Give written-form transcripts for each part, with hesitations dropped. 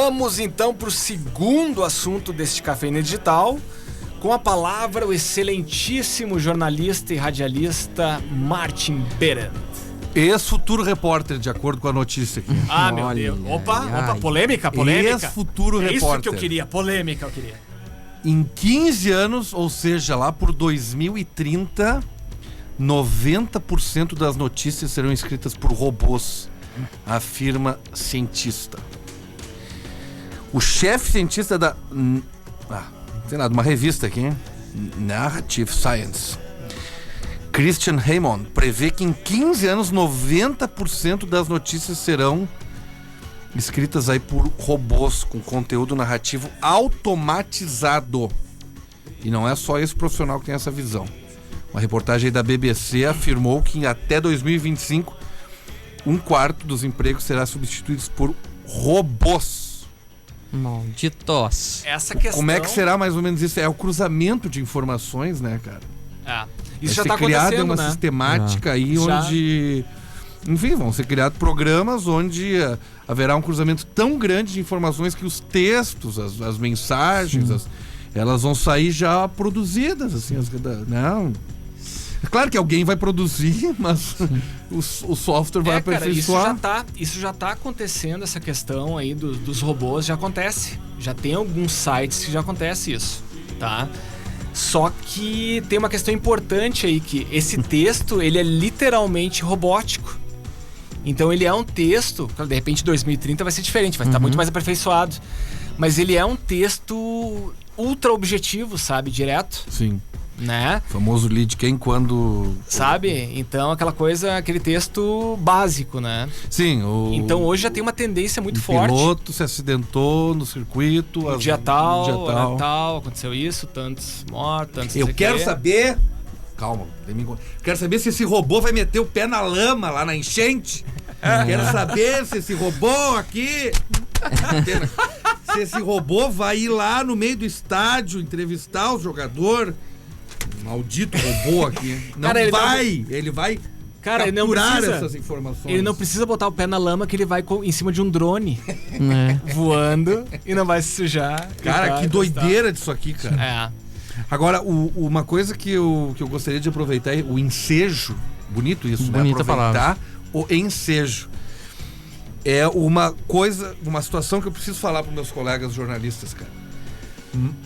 Vamos então para o segundo assunto deste Cafeína Digital. Com a palavra, o excelentíssimo jornalista e radialista Martin Berendt. Ex-futuro repórter, de acordo com a notícia aqui. Ah, meu Deus. Opa, polêmica. Ex-futuro repórter. Isso que eu queria, polêmica eu queria. Em 15 anos, ou seja, lá por 2030, 90% das notícias serão escritas por robôs, afirma cientista. O chefe cientista de uma revista aqui, hein? Narrative Science, Christian Raymond, prevê que em 15 anos 90% das notícias serão escritas aí por robôs com conteúdo narrativo automatizado. E não é só esse profissional que tem essa visão. Uma reportagem aí da BBC afirmou que até 2025 um quarto dos empregos será substituídos por robôs. Malditos. Essa questão... Como é que será mais ou menos isso? É o cruzamento de informações, né, cara? Isso vai já ser criada uma né? sistemática aí onde... Enfim, vão ser criados programas onde haverá um cruzamento tão grande de informações que os textos, as mensagens, elas vão sair já produzidas, assim, não... É claro que alguém vai produzir, mas o software vai aperfeiçoar. Isso já tá acontecendo, essa questão aí dos robôs, já acontece. Já tem alguns sites que já acontece isso, tá? Só que tem uma questão importante aí, que esse texto, ele é literalmente robótico. Então ele é um texto, de repente 2030 vai ser diferente, vai estar muito mais aperfeiçoado. Mas ele é um texto ultra objetivo, sabe? Direto. Sim. Né? O famoso lead quem, quando... Sabe? Então aquela coisa, aquele texto básico, né? Sim. Então hoje já tem uma tendência muito forte. O piloto se acidentou no circuito. No dia tal, aconteceu isso, tantos mortos, tantos... Eu quero saber... Calma, quero saber se esse robô vai meter o pé na lama lá na enchente. Quero saber se esse robô aqui... se esse robô vai ir lá no meio do estádio entrevistar o jogador... Maldito robô aqui. Não, cara, ele vai capturar essas informações. Ele não precisa botar o pé na lama, que ele vai em cima de um drone voando e não vai se sujar. Cara, que doideira disso aqui, cara. Agora, uma coisa que eu gostaria de aproveitar é o ensejo. Bonito isso, bonita, né? Aproveitar palavra. O ensejo. É uma situação que eu preciso falar para meus colegas jornalistas, cara.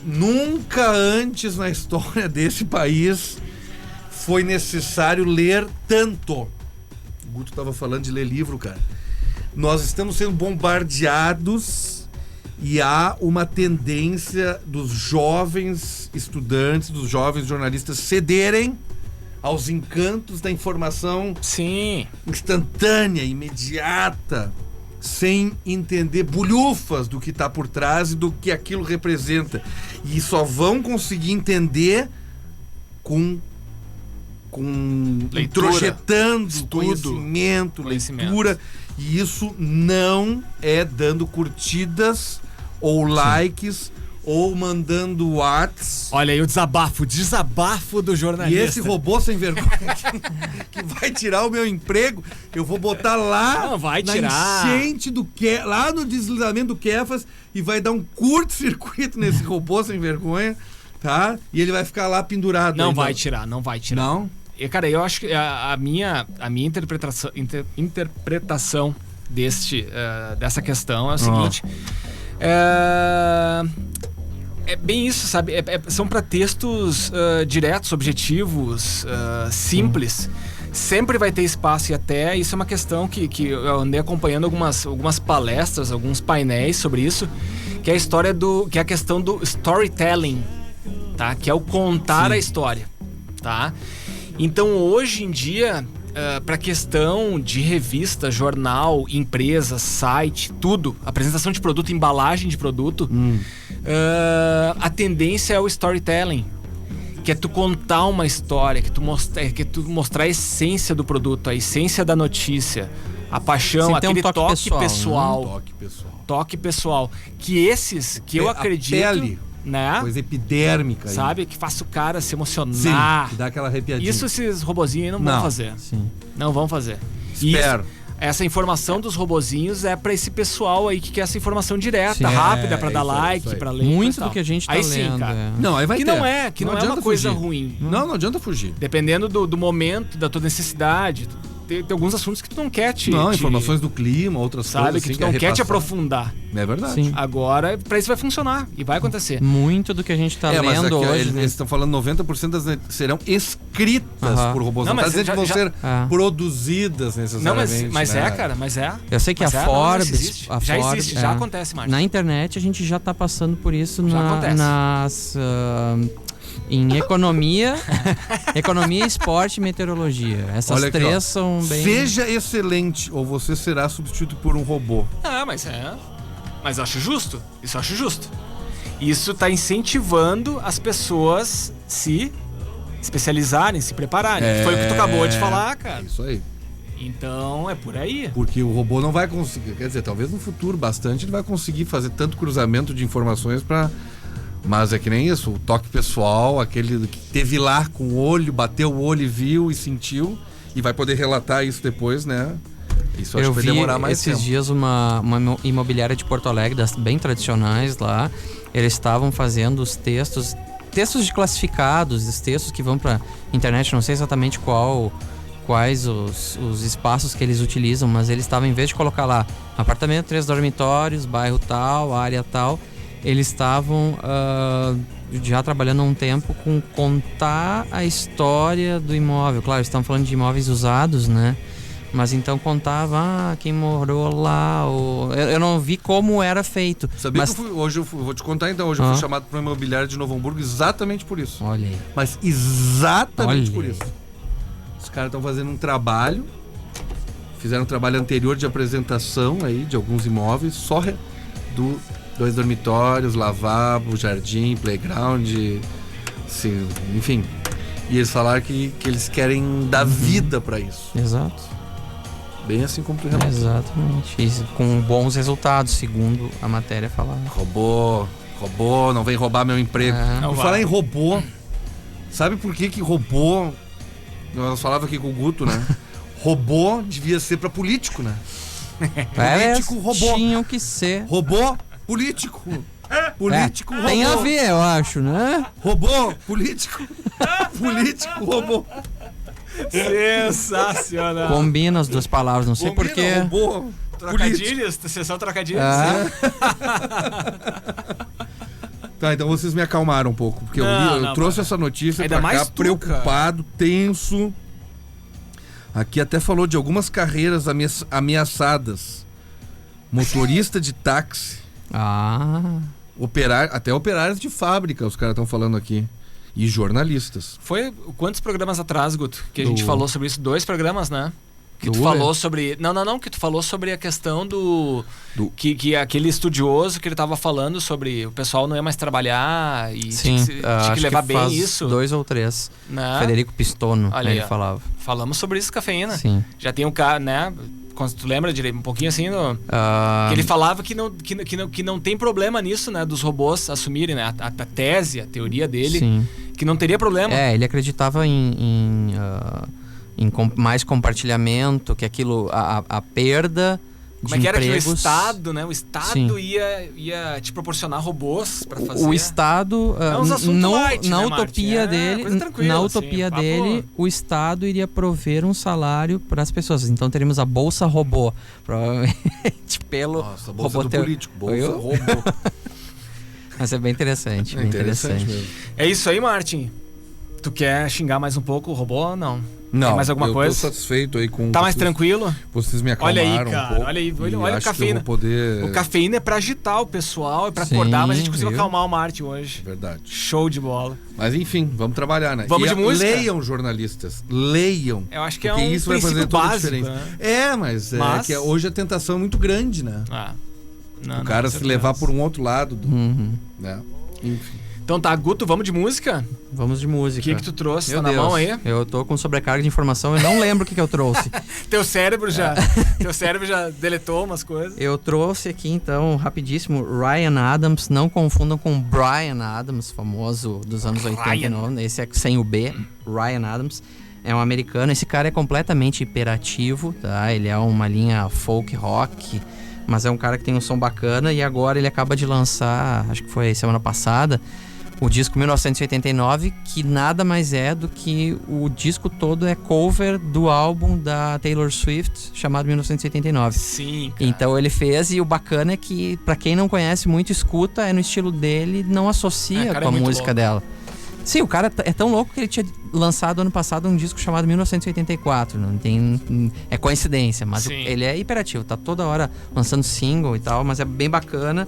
Nunca antes na história desse país foi necessário ler tanto. O Guto estava falando de ler livro, cara. Nós estamos sendo bombardeados e há uma tendência dos jovens estudantes, dos jovens jornalistas cederem aos encantos da informação instantânea, imediata, sem entender bulhufas do que está por trás e do que aquilo representa. E só vão conseguir entender com leitura, introjetando estudo, conhecimento, leitura. E isso não é dando curtidas ou likes ou mandando whats. Olha aí o desabafo do jornalista. E esse robô sem vergonha que vai tirar o meu emprego, eu vou botar lá na enchente lá no deslizamento do Kefas e vai dar um curto-circuito nesse robô sem vergonha, tá? E ele vai ficar lá pendurado. Não vai tirar. Não? E, cara, eu acho que a minha interpretação dessa questão é o seguinte... É bem isso, sabe? São para textos diretos, objetivos, simples. Sempre vai ter espaço, e até isso é uma questão que eu andei acompanhando algumas palestras, alguns painéis sobre isso, que é a história que é a questão do storytelling, tá? Que é o contar a história, tá? Então hoje em dia, para questão de revista, jornal, empresa, site, tudo, apresentação de produto, embalagem de produto, a tendência é o storytelling, que é tu contar uma história, que é tu mostrar a essência do produto, a essência da notícia, a paixão, aquele toque pessoal. Toque pessoal. Que eu acredito... A pele. Né? Coisa epidérmica. Sabe? Aí. Que faça o cara se emocionar. Sim, que dá aquela arrepiadinha. Isso esses robozinhos aí não vão fazer. Sim. Não vão fazer. Espero. essa informação dos robozinhos é pra esse pessoal aí que quer essa informação direta, Sim. rápida, pra dar isso aí, like, isso aí. pra ler. Muito e tal. do que a gente tá aí lendo. sim, cara. Não, aí vai Que ter. não é uma adianta coisa fugir. ruim. Não adianta fugir. Dependendo do momento, da tua necessidade. Tem alguns assuntos que tu não quer Informações do clima, outras sabe, coisas que assim, tu não quer te repassar. aprofundar. É verdade. Sim. Agora, pra isso vai funcionar e vai acontecer. Muito do que a gente tá Mas lendo aqui, hoje, eles né? estão falando 90% das serão escritas Aham. por robôs. Não, Não, tá mas dizendo que vão já- ser Ah. produzidas Não, necessariamente. mas né? é, cara, mas é. Eu sei que Mas a não, Forbes... isso existe. a Já Forbes, existe, já acontece, Marcos. Na internet a gente já tá passando por isso Já acontece. em economia, economia, esporte e meteorologia. Essas Olha aqui, três ó. são bem... Seja excelente ou você será substituído por um robô. Mas eu acho justo. Isso eu acho justo. Isso tá incentivando as pessoas se especializarem, se prepararem. Foi o que tu acabou de falar, cara. Isso aí. Então é por aí. Porque o robô não vai conseguir, quer dizer, talvez no futuro bastante ele vai conseguir fazer tanto cruzamento de informações para. Mas é que nem isso, o toque pessoal, aquele que teve lá com o olho, bateu o olho e viu e sentiu, e vai poder relatar isso depois, né? Isso acho Eu que vai vi demorar mais esses tempo. dias uma imobiliária de Porto Alegre, das bem tradicionais lá, eles estavam fazendo os textos de classificados, os textos que vão pra internet, não sei exatamente quais os espaços que eles utilizam, mas eles estavam, em vez de colocar lá apartamento, 3 dormitórios, bairro tal, área tal, eles estavam já trabalhando há um tempo com contar a história do imóvel. Claro, eles estão falando de imóveis usados, né? Mas então contava quem morou lá. Eu não vi como era feito. Sabia mas... que hoje eu vou te contar então, hoje eu fui chamado para uma imobiliária de Novo Hamburgo exatamente por isso. Olha aí. Mas exatamente Olha por aí. isso. Os caras estão fazendo um trabalho, fizeram um trabalho anterior de apresentação aí de alguns imóveis, só do 2 dormitórios, lavabo, jardim, playground, assim, enfim. E eles falaram que eles querem dar vida para isso. Exato. Bem assim como tu relatou. Exatamente. E com bons resultados, segundo a matéria falava. Robô, não vem roubar meu emprego. É. Por falar em robô, sabe por que robô, nós falava aqui com o Guto, né? Robô devia ser para político, né? Político, robô. Tinham que ser. Robô, político. Político, robô. Tem a ver, eu acho, né? Robô, político. Político, robô. Sensacional. Combina as duas palavras, não sei Combina, porquê. robô, político. Trocadilhos? Sessão trocadilhos? Tá, então vocês me acalmaram um pouco, porque eu trouxe essa notícia Ainda pra mais cá tu, preocupado, tenso. Aqui até falou de algumas carreiras ameaçadas. Motorista de táxi, até operários de fábrica, os caras estão falando aqui. E jornalistas. Foi quantos programas atrás, Guto, que a gente falou sobre isso? 2 programas, né? Que tu Uber? falou sobre... Não, que tu falou sobre a questão que aquele estudioso que ele tava falando sobre o pessoal não ia mais trabalhar e Sim, tinha que levar bem faz isso. 2 ou 3. Né? Federico Pistono, Olha ele aí, ó. falava. Falamos sobre isso, cafeína. Sim. Já tem um cara, né? Tu lembra direito, um pouquinho assim, que ele falava que não tem problema nisso, né? Dos robôs assumirem, né? A tese, a teoria dele, Sim. que não teria problema. Ele acreditava em mais compartilhamento, que aquilo, a perda Como de é que era empregos... que o Estado, né? O Estado Sim. ia te proporcionar robôs pra fazer. O Estado, uns assuntos light, na né, utopia Martin? dele, Coisa tranquila, na assim, utopia papo- dele, o Estado iria prover um salário para as pessoas. Então teríamos a bolsa robô, provavelmente pelo Nossa, bolsa robô do político, bolsa robô. Mas é bem interessante, bem interessante. mesmo. É isso aí, Martin. Tu quer xingar mais um pouco o robô ou não? Não, Tem mais alguma coisa? tô satisfeito aí com... Tá mais tranquilo? Vocês me Olha acalmaram aí, cara. um pouco. Olha aí, e olha o acho que eu cafeína. vou poder... O cafeína é pra agitar o pessoal, é pra Sim, acordar, mas a gente conseguiu viu? acalmar o Martin hoje. Verdade. Show de bola. Mas enfim, vamos trabalhar, né? Vamos de música? Leiam, jornalistas. Leiam. Eu acho que Porque é um isso vai fazer princípio toda a básico, diferença. né? Mas Mas- que hoje a tentação é muito grande, né? Não, O cara com se certeza. levar por um outro lado, Uhum. né? Enfim. Então tá, Guto, vamos de música? Vamos de música. O que tu trouxe? Meu Tá na Deus, mão aí? eu tô com sobrecarga de informação, eu não lembro o que eu trouxe. Teu cérebro já deletou umas coisas. Eu trouxe aqui, então, rapidíssimo, Ryan Adams. Não confundam com Bryan Adams, famoso dos anos 80. Ryan. Não, esse é sem o B, Ryan Adams. É um americano. Esse cara é completamente hiperativo, tá? Ele é uma linha folk rock, mas é um cara que tem um som bacana. E agora ele acaba de lançar, acho que foi semana passada, o disco 1989, que nada mais é do que o disco todo é cover do álbum da Taylor Swift, chamado 1989. Sim, cara. Então ele fez, e o bacana é que, pra quem não conhece muito, escuta, é no estilo dele, não associa cara, com a é muito música louco. dela. Sim, o cara é tão louco que ele tinha lançado ano passado um disco chamado 1984. Não tem. É coincidência, mas Sim. ele é hiperativo, tá toda hora lançando single e tal, mas é bem bacana.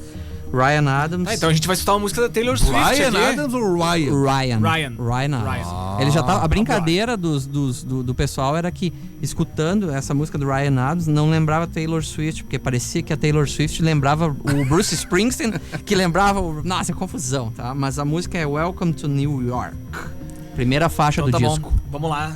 Ryan Adams. Então a gente vai escutar uma música da Taylor Swift Ryan aqui. Adams ou Ryan? Ryan Adams. Ele já tava. A brincadeira do pessoal era que, escutando essa música do Ryan Adams, não lembrava Taylor Swift, porque parecia que a Taylor Swift lembrava o Bruce Springsteen, que lembrava o. Nossa, é confusão, tá? Mas a música é Welcome to New York. Primeira faixa Então do tá disco. bom, vamos lá.